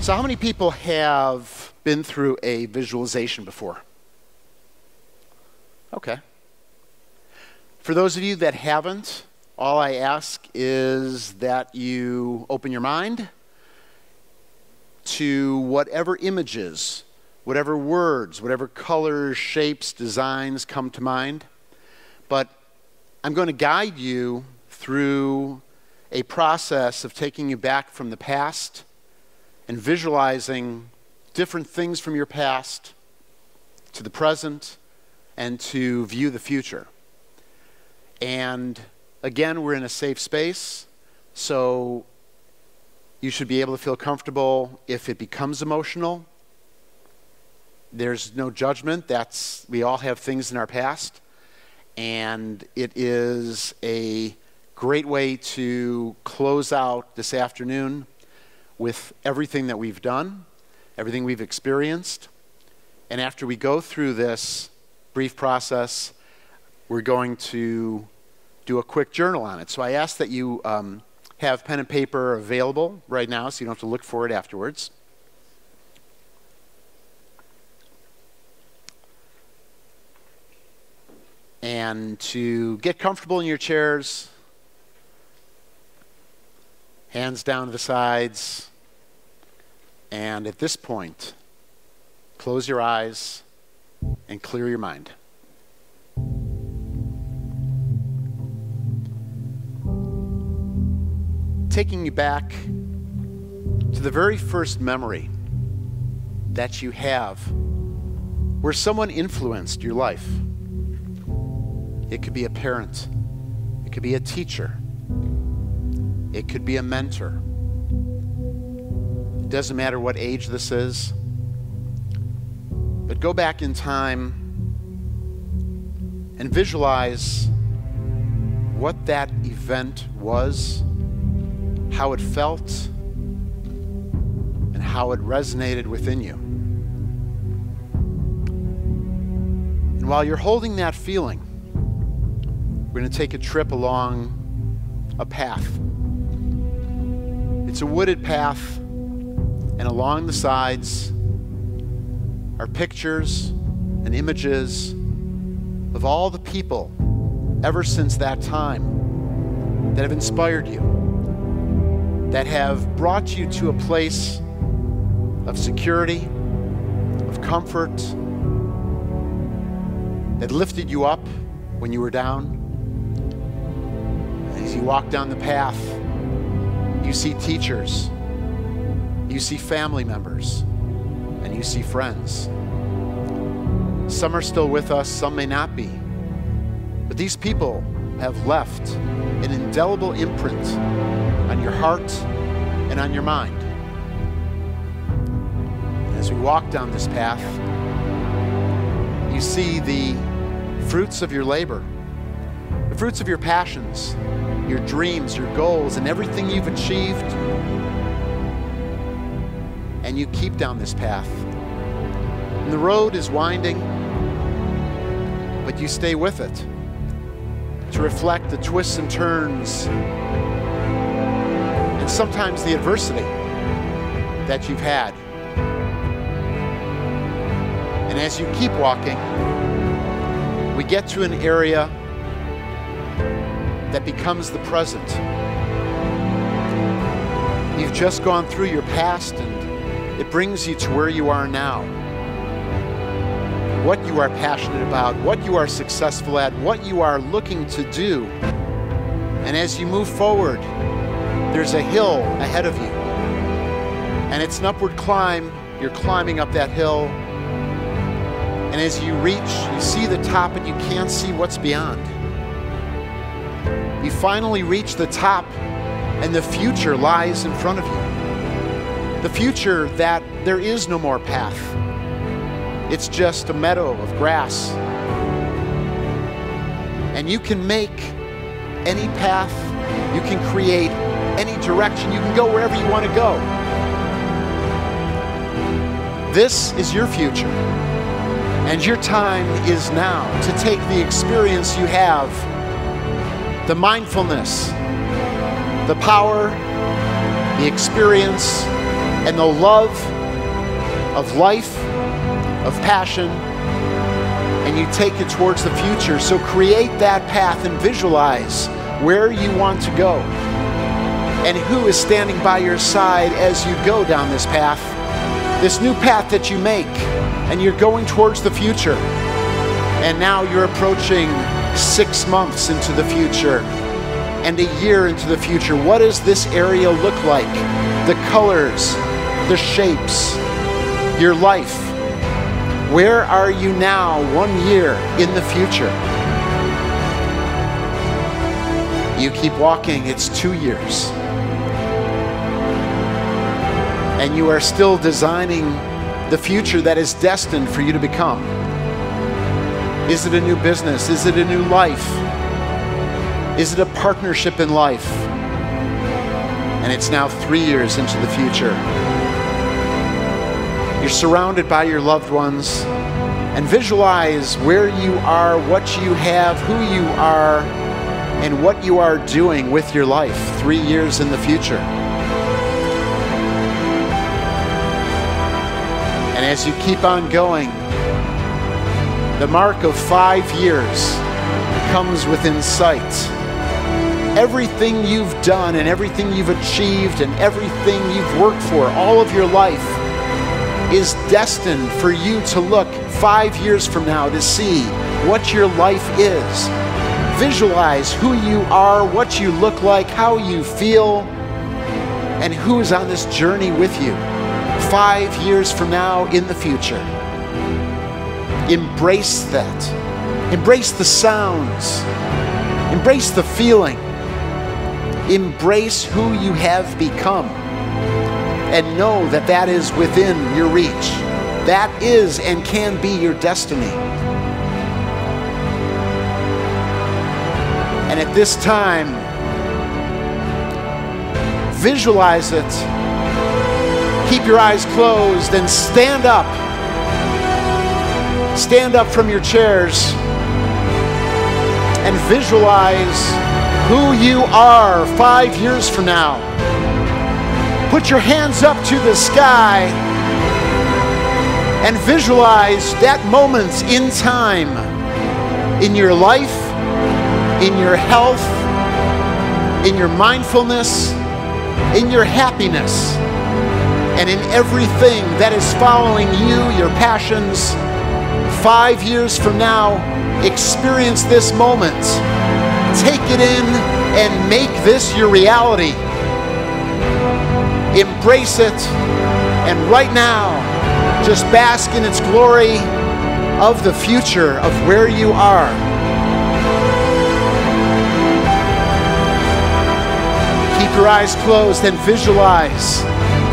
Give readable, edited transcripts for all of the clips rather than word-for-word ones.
So how many people have been through a visualization before? Okay. For those of you that haven't, all I ask is that you open your mind to whatever images, whatever words, whatever colors, shapes, designs come to mind. But I'm going to guide you through a process of taking you back from the past and visualizing different things from your past to the present and to view the future. And again, we're in a safe space, so you should be able to feel comfortable if it becomes emotional. There's no judgment. We all have things in our past, and it is a great way to close out this afternoon with everything that we've done, everything we've experienced. And after we go through this brief process, we're going to do a quick journal on it. So I ask that you have pen and paper available right now so you don't have to look for it afterwards. And to get comfortable in your chairs, hands down to the sides, and at this point, close your eyes and clear your mind. Taking you back to the very first memory that you have where someone influenced your life. It could be a parent. It could be a teacher. It could be a mentor. It doesn't matter what age this is. But go back in time and visualize what that event was, how it felt, and how it resonated within you. And while you're holding that feeling, we're going to take a trip along a path. It's a wooded path, and along the sides are pictures and images of all the people ever since that time that have inspired you, that have brought you to a place of security, of comfort, that lifted you up when you were down. As you walk down the path, you see teachers, you see family members, and you see friends. Some are still with us, some may not be. But these people have left an indelible imprint on your heart and on your mind. As we walk down this path, you see the fruits of your labor, the fruits of your passions, your dreams, your goals, and everything you've achieved. And you keep down this path. And the road is winding, but you stay with it to reflect the twists and turns and sometimes the adversity that you've had. And as you keep walking, we get to an area that becomes the present. You've just gone through your past, and it brings you to where you are now. What you are passionate about, what you are successful at, what you are looking to do. And as you move forward, there's a hill ahead of you. And it's an upward climb. You're climbing up that hill. And as you reach, you see the top and you can't see what's beyond. You finally reach the top, and the future lies in front of you. The future that there is no more path. It's just a meadow of grass. And you can make any path, you can create any direction, you can go wherever you want to go. This is your future. And your time is now to take the experience you have, the mindfulness, the power, the experience, and the love of life, of passion, and you take it towards the future. So create that path and visualize where you want to go and who is standing by your side as you go down this path, this new path that you make, and you're going towards the future. And now you're approaching 6 months into the future and a year into the future. What does this area look like? The colors, the shapes, your life. Where are you now 1 year in the future? You keep walking, it's 2 years. And you are still designing the future that is destined for you to become. Is it a new business? Is it a new life? Is it a partnership in life? And it's now 3 years into the future. You're surrounded by your loved ones, and visualize where you are, what you have, who you are, and what you are doing with your life 3 years in the future. And as you keep on going, the mark of 5 years comes within sight. Everything you've done and everything you've achieved and everything you've worked for all of your life is destined for you to look 5 years from now to see what your life is. Visualize who you are, what you look like, how you feel, and who is on this journey with you 5 years from now in the future. Embrace that. Embrace the sounds. Embrace the feeling. Embrace who you have become. And know that that is within your reach. That is and can be your destiny. And at this time, visualize it. Keep your eyes closed and stand up. Stand up from your chairs and visualize who you are 5 years from now. Put your hands up to the sky and visualize that moment in time, in your life, in your health, in your mindfulness, in your happiness, and in everything that is following you, your passions. 5 years from now, experience this moment. Take it in and make this your reality. Embrace it, and right now, just bask in its glory of the future of where you are. Keep your eyes closed and visualize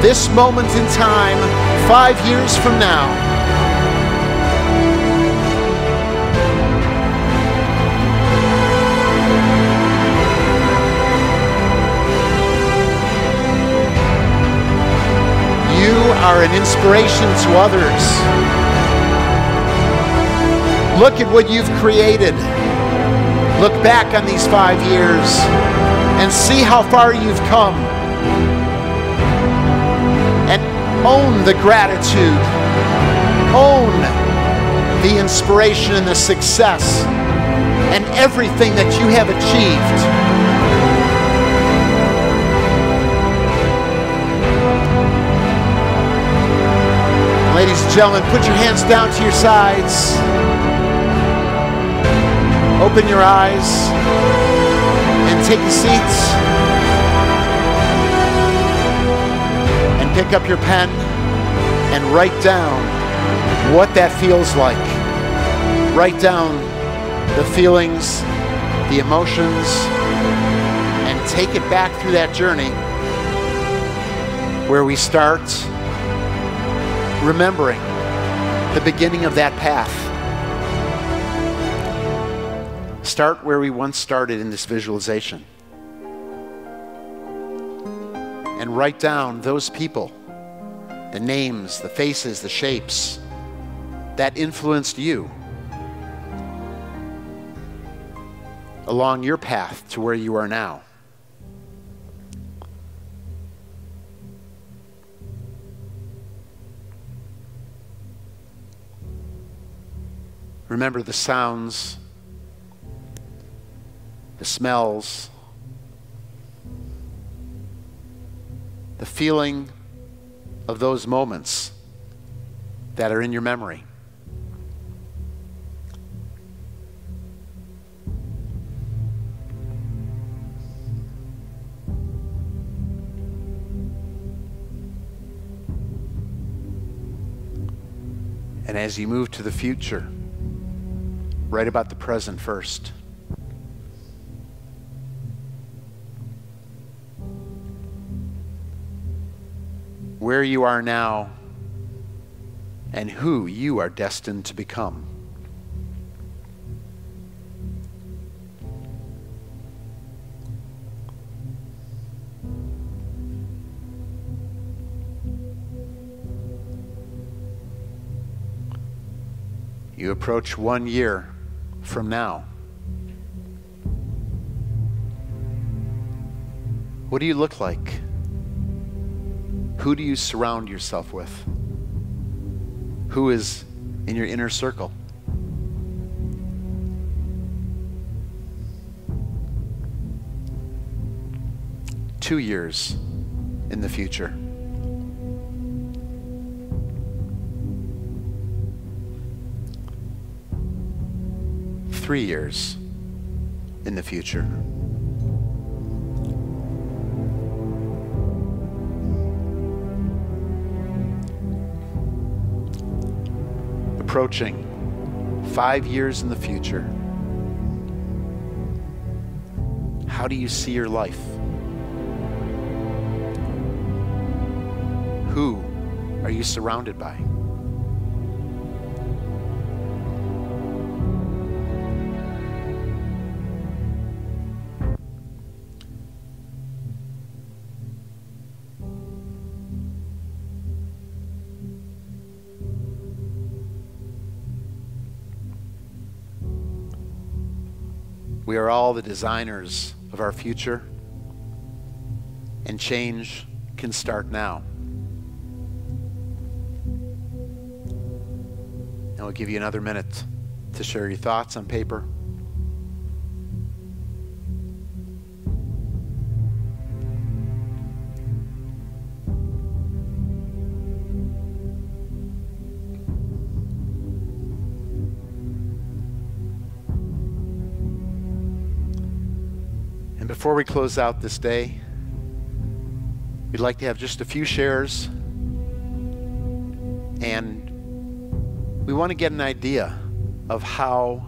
this moment in time 5 years from now. You are an inspiration to others. Look at what you've created. Look back on these 5 years and see how far you've come. And own the gratitude. Own the inspiration and the success and everything that you have achieved. Ladies and gentlemen, put your hands down to your sides. Open your eyes and take a seat. And pick up your pen and write down what that feels like. Write down the feelings, the emotions, and take it back through that journey where we start remembering the beginning of that path. Start where we once started in this visualization. And write down those people, the names, the faces, the shapes that influenced you along your path to where you are now. Remember the sounds, the smells, the feeling of those moments that are in your memory. And as you move to the future, write about the present first. Where you are now and who you are destined to become. You approach 1 year from now. What do you look like? Who do you surround yourself with? Who is in your inner circle? Two years in the future. Three years in the future. Approaching 5 years in the future. How do you see your life? Who are you surrounded by? We are all the designers of our future, and change can start now. And we'll give you another minute to share your thoughts on paper. And before we close out this day, we'd like to have just a few shares, and we want to get an idea of how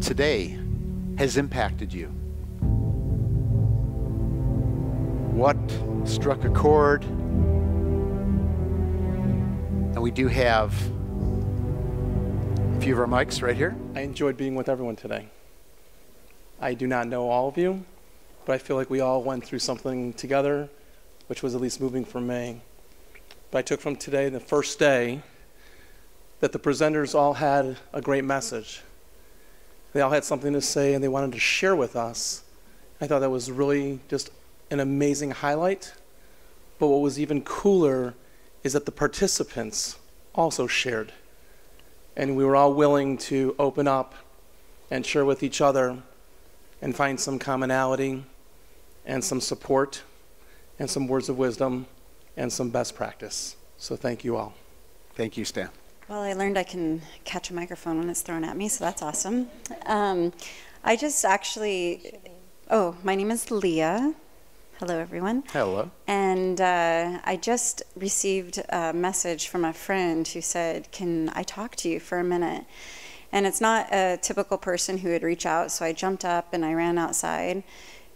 today has impacted you. What struck a chord? And we do have a few of our mics right here. I enjoyed being with everyone today. I do not know all of you, but I feel like we all went through something together, which was at least moving for me. But I took from today, the first day, that the presenters all had a great message. They all had something to say and they wanted to share with us. I thought that was really just an amazing highlight. But what was even cooler is that the participants also shared. And we were all willing to open up and share with each other and find some commonality and some support and some words of wisdom and some best practice. So thank you all. Thank you, Stan. Well, I learned I can catch a microphone when it's thrown at me, so that's awesome. I just actually, my name is Leah. Hello, everyone. Hello. And I just received a message from a friend who said, can I talk to you for a minute? And it's not a typical person who would reach out, so I jumped up and I ran outside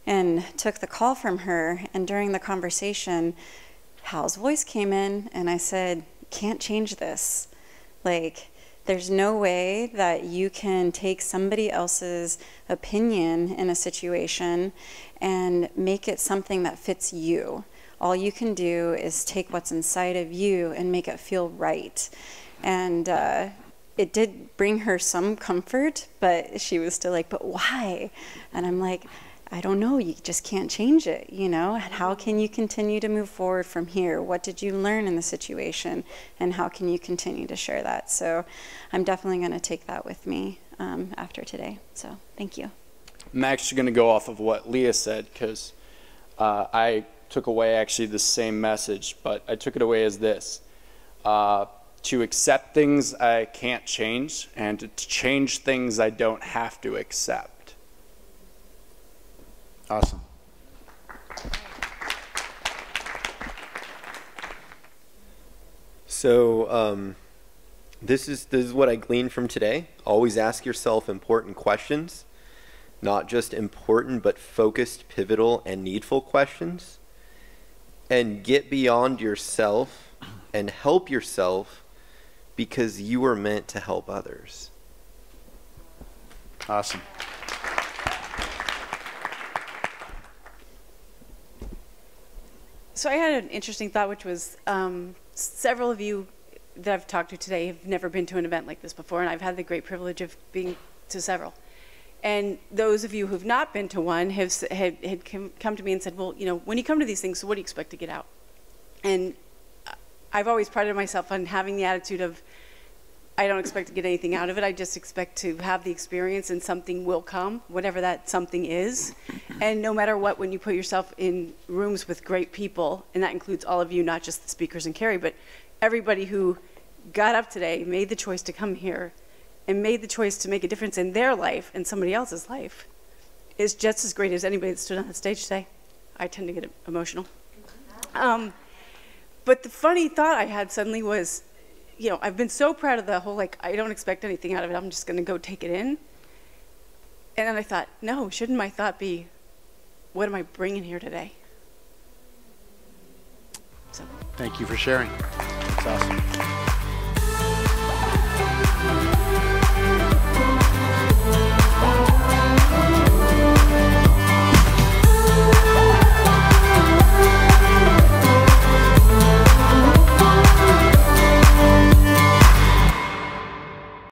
and took the call from her. And during the conversation, Hal's voice came in, and I said, can't change this. Like, there's no way that you can take somebody else's opinion in a situation and make it something that fits you. All you can do is take what's inside of you and make it feel right. And it did bring her some comfort, but she was still like, but why? And I'm like, I don't know, you just can't change it, you know? And how can you continue to move forward from here? What did you learn in the situation? And how can you continue to share that? So I'm definitely going to take that with me after today. So thank you. I'm actually going to go off of what Leah said, because I took away actually the same message, but I took it away as this. To accept things I can't change, and to change things I don't have to accept. Awesome. So this is what I gleaned from today. Always ask yourself important questions, not just important but focused, pivotal, and needful questions. And get beyond yourself and help yourself, because you were meant to help others. Awesome. So I had an interesting thought, which was several of you that I've talked to today have never been to an event like this before, and I've had the great privilege of being to several. And those of you who've not been to one had come to me and said, well, you know, when you come to these things, so what do you expect to get out? And I've always prided myself on having the attitude of, I don't expect to get anything out of it. I just expect to have the experience, and something will come, whatever that something is. And no matter what, when you put yourself in rooms with great people, and that includes all of you, not just the speakers and Carey, but everybody who got up today, made the choice to come here, and made the choice to make a difference in their life and somebody else's life, is just as great as anybody that stood on the stage today. I tend to get emotional. But the funny thought I had suddenly was, you know, I've been so proud of the whole, like, I don't expect anything out of it, I'm just going to go take it in. And then I thought, no, shouldn't my thought be, what am I bringing here today? So. Thank you for sharing. That's awesome.